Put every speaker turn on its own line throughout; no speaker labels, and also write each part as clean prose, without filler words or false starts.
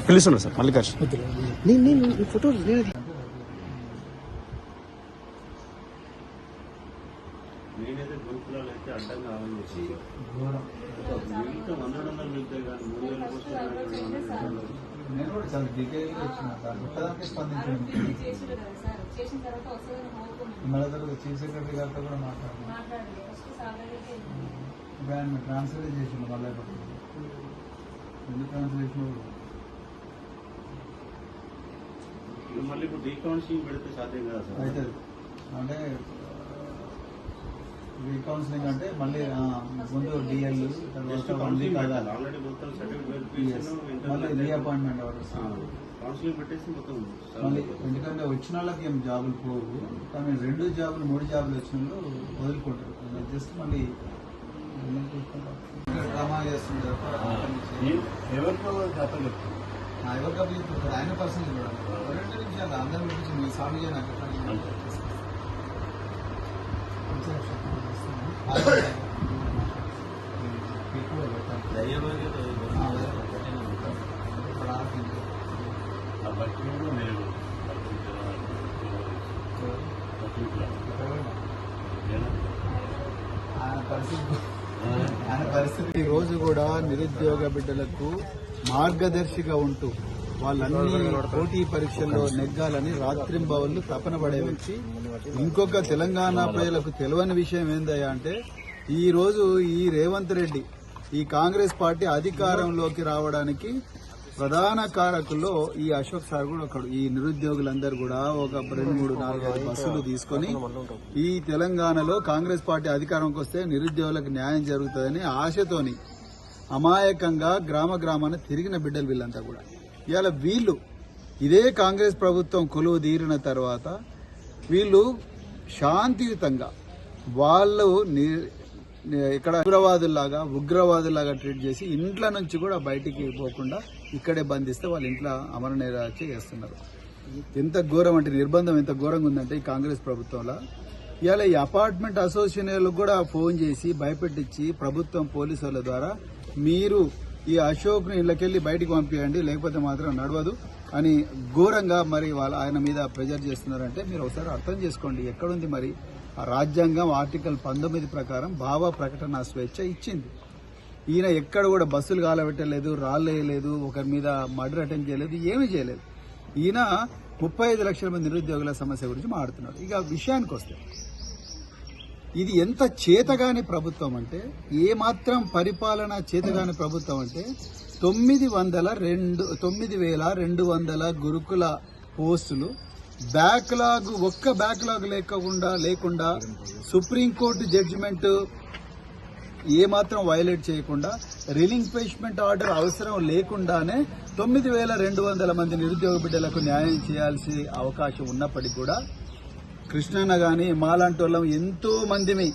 పిలుస్తున్నా sir Mallikarjun
photo
నేనైతే గురుకులాలు అయితే అడ్డంగా ఆమె చేసి మిగతా 100 మిగతాయి కానీ 3000
నేను కూడా చాలా డీటెయిల్గా వచ్చిన ఒక్కదానికి స్పందించండి. మళ్ళీ తర్వాత చీఫ్ సెక్రటరీ గారితో కూడా మాట్లాడాను. ఆయన ట్రాన్స్లేట్ చేసిండు మళ్ళీ ఎందుకు ట్రాన్స్లేషన్
మళ్ళీ ఇప్పుడు రీకౌన్సిలింగ్ పెడితే సాధ్యం కదా సార్?
అవుతుంది అంటే రీకౌన్సిలింగ్ అంటే మళ్ళీ ముందు డిఎల్
మళ్ళీ
రీఅపాయింట్మెంట్ ఆర్డర్స్
కౌన్సిలింగ్ పెట్టేసి మొత్తం
మళ్ళీ ఎందుకంటే వచ్చిన వాళ్ళకి ఏం జాబులు పోవు, కానీ 2 జాబులు 3 జాబులు వచ్చిన వాళ్ళు వదులుకుంటారు. జస్ట్ మళ్ళీ డ్రామా చేస్తుంది తప్ప
ఎవరికో కథలు
ఎవరికి అప్పచెప్తారు ఆయన పర్సనల్ కూడా 2 నిమిషాలు అందరూ పిలిపించి మీ సాల్వ్ చేయను ఈ రోజు కూడా నిరుద్యోగ బిడ్డలకు మార్గదర్శిగా ఉంటూ వాళ్ళన్ని పోటీ పరీక్షల్లో నెగ్గాలని రాత్రింబవళ్లు తపన పడే వ్యక్తి. ఇంకొక తెలంగాణ ప్రజలకు తెలియని విషయం ఏందయ్యా అంటే ఈ రోజు ఈ రేవంత్ రెడ్డి ఈ కాంగ్రెస్ పార్టీ అధికారంలోకి రావడానికి ప్రధాన కారకుల్లో ఈ అశోక్ సార్ కూడా ఒకడు. ఈ నిరుద్యోగులందరూ కూడా ఒక 2, 3, 4, 5 బస్సులు తీసుకొని ఈ తెలంగాణలో కాంగ్రెస్ పార్టీ అధికారంకి వస్తే నిరుద్యోగులకు న్యాయం జరుగుతుందని ఆశతోని అమాయకంగా గ్రామ గ్రామాన్ని తిరిగిన బిడ్డలు వీళ్ళంతా కూడా. ఇవాళ వీళ్ళు ఇదే కాంగ్రెస్ ప్రభుత్వం కొలువు తీరిన తర్వాత వీళ్ళు శాంతియుతంగా వాళ్ళు ఇక్కడ ఉగ్రవాదుల్లాగా ట్రీట్ చేసి ఇంట్ల నుంచి కూడా బయటికి పోకుండా ఇక్కడే బంధిస్తే వాళ్ళ ఇంట్లో అమరనిరాక్ష చేస్తున్నారు. ఎంత ఘోరం అంటే నిర్బంధం ఎంత ఘోరంగా ఉందంటే ఈ కాంగ్రెస్ ప్రభుత్వంలో ఇవాళ ఈ అపార్ట్మెంట్ అసోసియేషన్లకు కూడా ఫోన్ చేసి భయపెట్టించి ప్రభుత్వం పోలీసు వాళ్ళ ద్వారా మీరు ఈ అశోక్ను ఇళ్ళకెళ్లి బయటికి పంపించండి లేకపోతే మాత్రం నడవదు అని ఘోరంగా మరి ఆయన మీద ప్రెజర్ చేస్తున్నారంటే మీరు ఒకసారి అర్థం చేసుకోండి. ఎక్కడుంది మరి ఆ రాజ్యాంగం ఆర్టికల్ 19 ప్రకారం భావ ప్రకటన స్వేచ్ఛ ఇచ్చింది. ఈయన ఎక్కడ కూడా బస్సులు కాలబెట్టలేదు, రాళ్ళేయలేదు, ఒకరి మీద మర్డర్ అటెంప్ట్ చేయలేదు, ఏమీ చేయలేదు. ఈయన 35 లక్షల మంది నిరుద్యోగుల సమస్య గురించి మాట్లాడుతున్నాడు. ఇక విషయానికి వస్తే ఇది ఎంత చేతగాని ప్రభుత్వం అంటే ఏమాత్రం పరిపాలన చేతగాని ప్రభుత్వం అంటే 9,200 గురుకుల పోస్టులు ఒక్క బ్యాక్లాగ్ లేకుండా సుప్రీంకోర్టు జడ్జిమెంట్ ఏమాత్రం వైలేట్ చేయకుండా రిలింక్విష్మెంట్ ఆర్డర్ అవసరం లేకుండానే 9,200 మంది నిరుద్యోగ బిడ్డలకు న్యాయం చేయాల్సి అవకాశం ఉన్నప్పటికీ కూడా కృష్ణన్న గాని మాలాంటి వాళ్ళం ఎంతో మందిని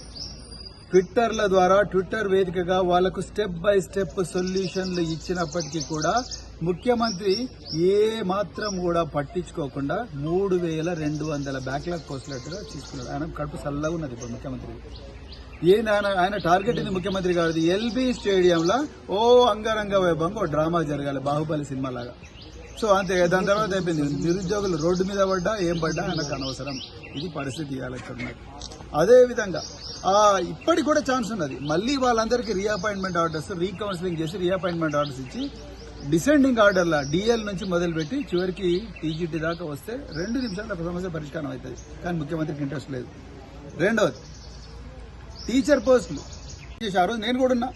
ట్విట్టర్ వేదికగా వాళ్లకు స్టెప్ బై స్టెప్ సొల్యూషన్లు ఇచ్చినప్పటికీ కూడా ముఖ్యమంత్రి ఏ మాత్రం కూడా పట్టించుకోకుండా 3,200 బ్యాక్లాగ్ పోస్టులట్టుగా తీసుకున్నాడు. ఆయన కడుపు చల్లగా ఉన్నది ఇప్పుడు ముఖ్యమంత్రి. ఆయన టార్గెట్ ఇది ముఖ్యమంత్రి గారిది ఎల్బీ స్టేడియంలో అంగరంగ వైభవంగా ఓ డ్రామా జరగాలి బాహుబలి సినిమా లాగా. సో అంతే, దాని తర్వాత అయిపోయింది. నిరుద్యోగులు రోడ్డు మీద పడ్డా ఏం పడ్డా ఆయనకు అనవసరం. ఇది పరిస్థితి ఇవ్వాలి. అదేవిధంగా ఇప్పటికి కూడా ఛాన్స్ ఉన్నది. మళ్ళీ వాళ్ళందరికీ రీఅపాయింట్మెంట్ ఆర్డర్స్ రీకౌన్సిలింగ్ చేసి రీఅపాయింట్మెంట్ ఆర్డర్స్ ఇచ్చి డిసెండింగ్ ఆర్డర్లా డిఎల్ నుంచి మొదలుపెట్టి చివరికి టీజీటీ దాకా వస్తే 2 నిమిషాల సమస్య పరిష్కారం అవుతుంది. కానీ ముఖ్యమంత్రికి ఇంట్రెస్ట్ లేదు. రెండవది టీచర్ పోస్టులు చేసి ఆ రోజు నేను కూడా ఉన్నా.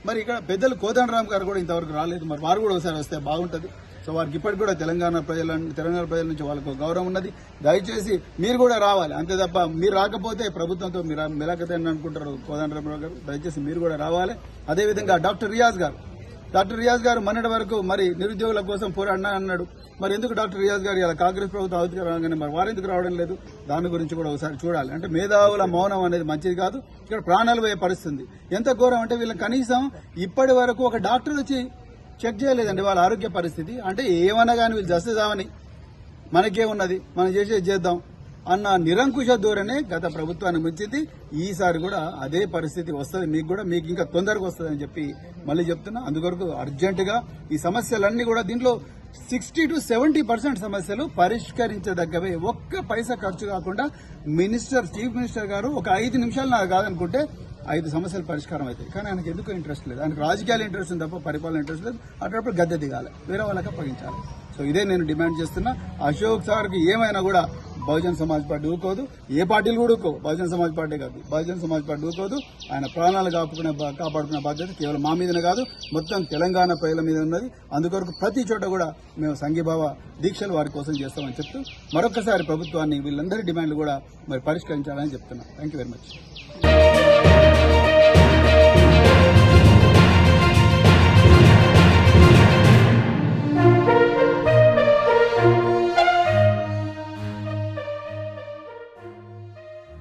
మరి ఇక్కడ పెద్దలు కోదండరామ్ గారు కూడా ఇంతవరకు రాలేదు. మరి వారు కూడా ఒకసారి వస్తే బాగుంటుంది. సో వారికి ఇప్పటికి కూడా తెలంగాణ ప్రజల నుంచి వాళ్ళకు గౌరవం ఉన్నది. దయచేసి మీరు కూడా రావాలి, అంతే తప్ప మీరు రాకపోతే ప్రభుత్వంతో మీరు మెలకతని అనుకుంటారు కోదండరామరావు గారు. దయచేసి మీరు కూడా రావాలి. అదేవిధంగా డాక్టర్ రియాజ్ గారు డాక్టర్ రియాజ్ గారు మొన్నటి వరకు మరి నిరుద్యోగుల కోసం పోరాడినా అన్నాడు. మరి ఎందుకు డాక్టర్ రియాజ్ గారు ఇలా కాంగ్రెస్ ప్రభుత్వం అధికారం రాగానే మరి వారు ఎందుకు రావడం లేదు? దాని గురించి కూడా ఒకసారి చూడాలి. అంటే మేధావుల మౌనం అనేది మంచిది కాదు. ఇక్కడ ప్రాణాలు పోయే పరిస్థితి ఎంత ఘోరం అంటే వీళ్ళకి కనీసం ఇప్పటి వరకు ఒక డాక్టర్ వచ్చి చెక్ చేయలేదండి వాళ్ళ ఆరోగ్య పరిస్థితి. అంటే ఏమన్నా కానీ వీళ్ళు జస్టిస్ అవని మనకే ఉన్నది, మనం చేసేది చేద్దాం అన్న నిరంకుశ ధోరణే గత ప్రభుత్వాన్ని ముంచింది. ఈసారి కూడా అదే పరిస్థితి వస్తుంది మీకు కూడా, మీకు ఇంకా తొందరగా వస్తుంది అని చెప్పి మళ్ళీ చెప్తున్నా. అందుకొరకు అర్జెంటుగా ఈ సమస్యలన్నీ కూడా దీంట్లో 60 to 70% సమస్యలు పరిష్కరించదగ్గవే. ఒక్క పైసా ఖర్చు కాకుండా చీఫ్ మినిస్టర్ గారు ఒక 5 నిమిషాలు నాకు కాదనుకుంటే 5 సమస్యలు పరిష్కారం అవుతాయి. కానీ ఆయనకు ఎందుకు ఇంట్రెస్ట్ లేదు, ఆయనకు రాజకీయాల ఇంట్రెస్ట్ ఉంది తప్ప పరిపాలన ఇంట్రెస్ట్ లేదు. అటువైపు గద్దె దిగాలి, వేరే వాళ్ళకి అప్పగించాలి. సో ఇదే నేను డిమాండ్ చేస్తున్నా. అశోక్ సార్కి ఏమైనా కూడా బహుజన్ సమాజ్ పార్టీ ఊరుకోదు, ఏ పార్టీలు కూడా ఊరుకో, బహుజన్ సమాజ్ పార్టీ కాదు, బహుజన్ సమాజ్ పార్టీ ఊరుకోదు. ఆయన ప్రాణాలు కాపాడుకునే బాధ్యత కేవలం మా మీదనే కాదు, మొత్తం తెలంగాణ ప్రజల మీద ఉన్నది. అందుకొరకు ప్రతి చోట కూడా మేము సంఘీభావ దీక్షలు వారి కోసం చేస్తామని చెప్తూ మరొకసారి ప్రభుత్వాన్ని వీళ్ళందరి డిమాండ్లు కూడా మరి పరిష్కరించాలని చెప్తున్నాం. Thank you very much.